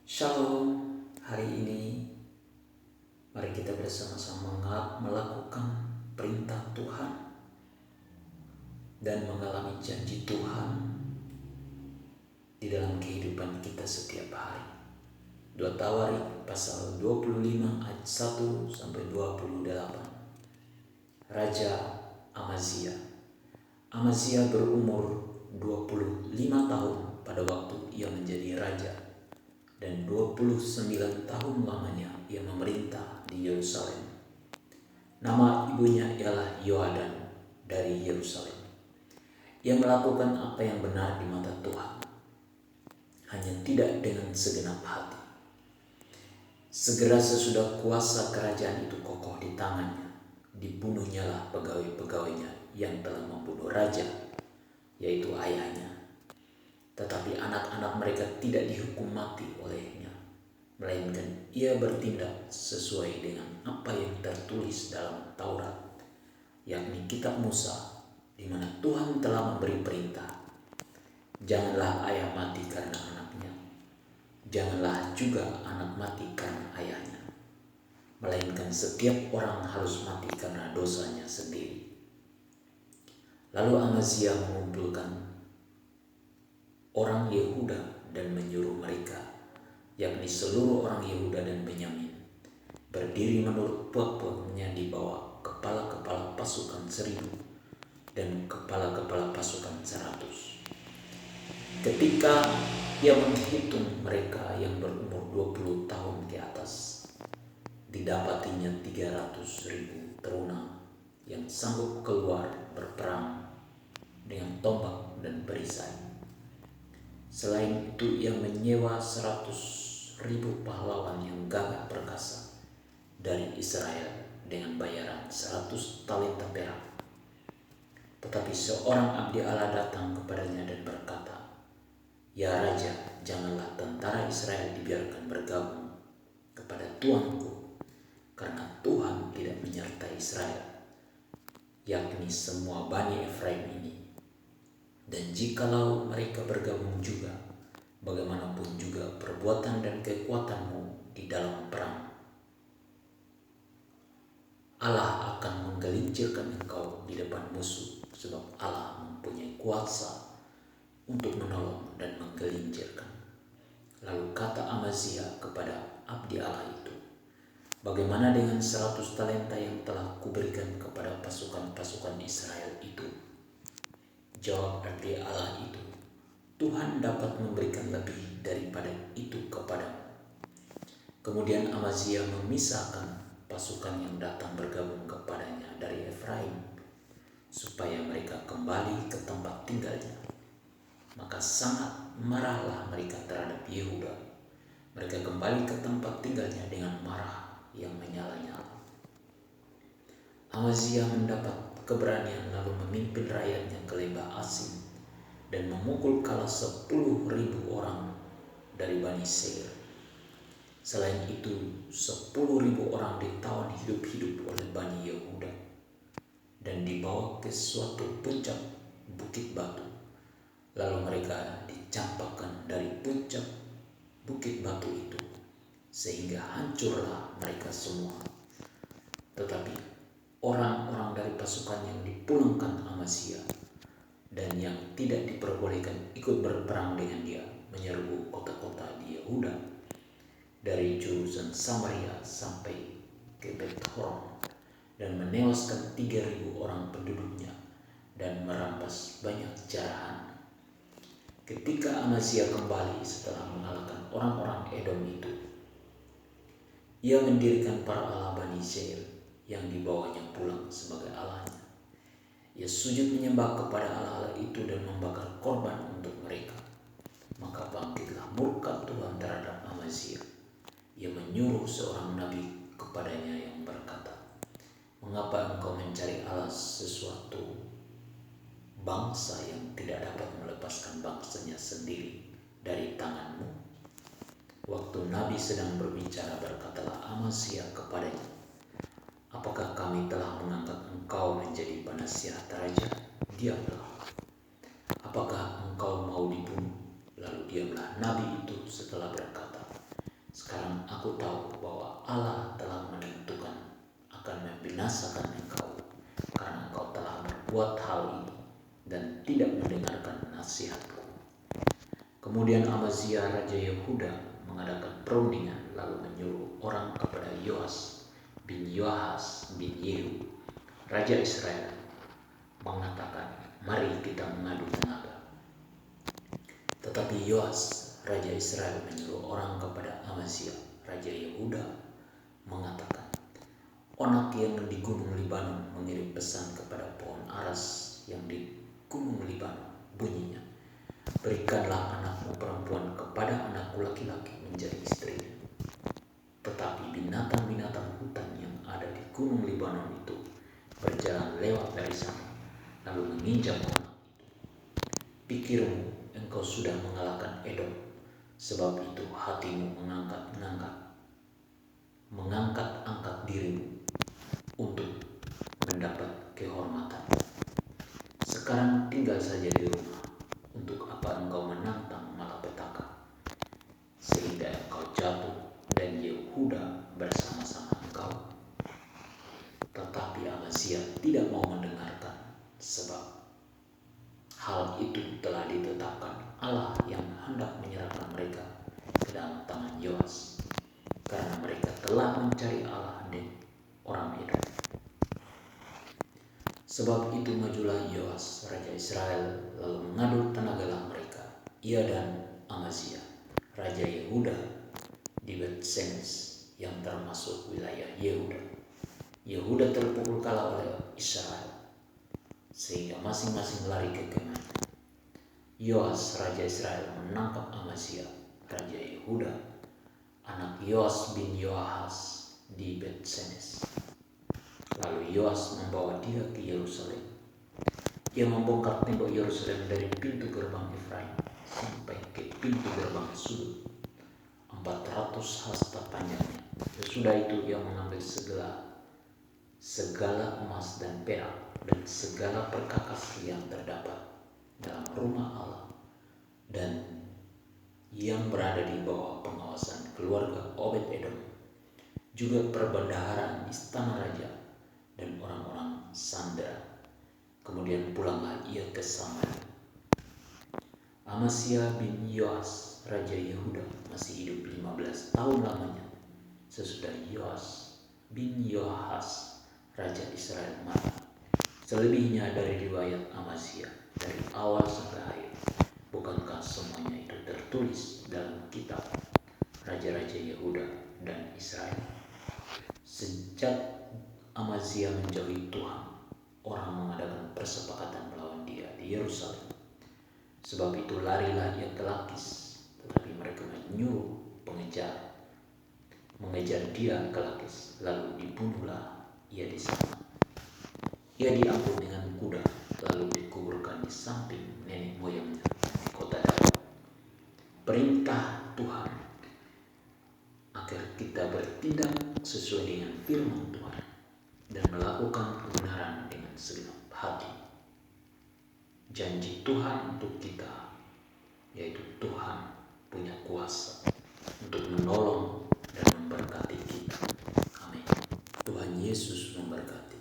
Shalom, hari ini mari kita bersama-sama melakukan perintah Tuhan dan mengalami janji Tuhan di dalam kehidupan kita setiap hari. 2 Tawarik pasal 25 ayat 1 sampai 28. Raja Amazia. Amazia berumur 25 tahun pada waktu ia menjadi raja, dan 29 tahun lamanya ia memerintah di Yerusalem. Nama ibunya ialah Yoadan dari Yerusalem. Ia melakukan apa yang benar di mata Tuhan, hanya tidak dengan segenap hati. Segera sesudah kuasa kerajaan itu kokoh di tangannya, dibunuhnyalah pegawai-pegawainya yang telah membunuh raja, yaitu ayahnya. Tetapi anak-anak mereka tidak dihukum mati olehnya, melainkan ia bertindak sesuai dengan apa yang tertulis dalam Taurat, yakni kitab Musa, di mana Tuhan telah memberi perintah, janganlah ayah mati karena anaknya, janganlah juga anak mati karena ayahnya, melainkan setiap orang harus mati karena dosanya sendiri. Lalu Amazia mengumpulkan orang Yehuda dan menyuruh mereka, yakni seluruh orang Yehuda dan Benyamin, berdiri menurut puak-puaknya di bawah kepala-kepala pasukan 1.000 dan kepala-kepala pasukan 100. Ketika ia menghitung mereka yang berumur 20 tahun ke atas, didapatinya 300.000 teruna yang sanggup keluar berperang dengan tombak dan perisai. Selain itu ia menyewa 100.000 pahlawan yang gagah perkasa dari Israel dengan bayaran 100 talenta perak. Tetapi seorang abdi Allah datang kepadanya dan berkata, "Ya Raja, janganlah tentara Israel dibiarkan bergabung kepada tuanku, karena Tuhan tidak menyertai Israel, yakni semua Bani Efraim ini. Dan jikalau mereka bergabung juga, bagaimanapun juga perbuatan dan kekuatanmu di dalam perang, Allah akan menggelincirkan engkau di depan musuh, sebab Allah mempunyai kuasa untuk menolong dan menggelincirkan." Lalu kata Amazia kepada abdi Allah itu, "Bagaimana dengan 100 talenta yang telah kuberikan kepada pasukan-pasukan Israel itu?" Jawab abdi Allah itu, "Tuhan dapat memberikan lebih daripada itu kepadamu." Kemudian Amazia memisahkan pasukan yang datang bergabung kepadanya dari Efraim, supaya mereka kembali ke tempat tinggalnya. Maka sangat marahlah mereka terhadap Yehuda. Mereka kembali ke tempat tinggalnya dengan marah yang menyala-nyala. Amazia mendapat keberanian lalu memimpin rakyatnya ke lembah Asin dan memukul kala 10.000 orang dari Bani Seir. Selain itu 10.000 orang ditawan hidup-hidup oleh Bani Yehuda dan dibawa ke suatu puncak bukit batu. Lalu mereka dicampakkan dari puncak bukit batu itu, sehingga hancurlah mereka semua. Tetapi orang-orang dari pasukan yang dipulangkan Amazia dan yang tidak diperbolehkan ikut berperang dengan dia menyerbu kota-kota di Yehuda, dari jurusan Samaria sampai ke Bet-Horon, dan menewaskan 3.000 orang penduduknya dan merampas banyak jarahan. Ketika Amazia kembali setelah mengalahkan orang-orang Edom itu, ia mendirikan para Allah Bani Seir yang dibawanya pulang sebagai allahnya. Ia sujud menyembah kepada Allah-Allah itu dan membakar korban untuk mereka. Maka bangkitlah murka Tuhan terhadap Amazia. Ia menyuruh seorang nabi kepadanya yang berkata, "Mengapa engkau mencari Allah sesuatu bangsa yang tidak dapat melepaskan bangsanya sendiri dari tanganmu?" Waktu nabi sedang berbicara, berkatalah Amazia kepadanya, "Apakah kami telah mengangkat engkau menjadi penasihat raja? Diamlah. Apakah engkau mau dibunuh?" Lalu diamlah nabi itu setelah berkata, Aku tahu bahwa Allah telah menentukan akan membinasakan engkau karena engkau telah berbuat hal ini dan tidak mendengarkan nasihatku. Kemudian Amazia Raja Yehuda mengadakan perundingan lalu menyuruh orang kepada Yoas bin Yoahas bin Yehu, Raja Israel, mengatakan, mari kita mengadu tenaga. Tetapi Yoas, Raja Israel, menyuruh orang kepada Amazia, Raja Yehuda, mengatakan, onak yang di Gunung Libanon mengirim pesan kepada pohon aras yang di Gunung Libanon, bunyinya, berikanlah anakmu perempuan kepada anakku laki-laki menjadi istrinya. Tetapi binatang-binatang hutan yang ada di Gunung Libanon itu berjalan lewat dari sana, lalu menginjak anak itu. Pikirmu engkau sudah mengalahkan Edom, sebab itu hatimu mengangkat dirimu untuk mendapat kehormatan. Sekarang tinggal saja di rumah. Untuk apa engkau menantang malapetaka, sehingga engkau jatuh dan Yehuda bersama-sama engkau? Tetapi Amazia tidak mau mendengarkan, sebab hal itu telah ditetapkan Allah yang hendak menyerahkan mereka ke dalam tangan Yoas, karena mereka telah mencari Allah dan orang Edom. Sebab itu majulah Yoas, Raja Israel, lalu mengadu tenagalah mereka, ia dan Amazia, Raja Yehuda, di Bet-Semes yang termasuk wilayah Yehuda. Yehuda terpukul kalah oleh Israel, sehingga masing-masing lari ke kemahnya. Yoas, Raja Israel, menangkap Amazia, Raja Yehuda, anak Yoas bin Yoahas, di Bet-Semes. Lalu Yoas membawa dia ke Yerusalem. Ia membongkar tembok Yerusalem dari pintu gerbang Efraim sampai ke pintu gerbang sudut, 400 hasta panjangnya. Sesudah itu ia mengambil segala emas dan perak dan segala perkakas yang terdapat dalam rumah Allah dan yang berada di bawah pengawasan keluarga Obed-Edom, juga perbendaharaan istana raja dan orang-orang sandera. Kemudian pulanglah ia ke Samaria. Amazia bin Yoas, Raja Yehuda, masih hidup 15 tahun lamanya sesudah Yoas bin Yoahas, Raja Israel, mati. Selebihnya dari riwayat Amazia dari awal sampai akhir, bukankah semuanya itu tertulis dalam kitab Raja-Raja Yehuda dan Israel? Sejak Amazia menjauhi Tuhan, orang mengadakan persepakatan melawan dia di Yerusalem. Sebab itu larilah ia ke Lakis, tetapi mereka menyuruh mengejar dia ke Lakis, lalu dibunuhlah ia di sana. Ia diangkut dengan kuda, lalu dikuburkan di samping nenek moyangnya di kota Daud. Perintah Tuhan agar kita bertindak sesuai dengan firman Tuhan dan melakukan kebenaran dengan segenap hati. Janji Tuhan untuk kita, yaitu Tuhan punya kuasa untuk menolong dan memberkati kita. Amin. Tuhan Yesus memberkati.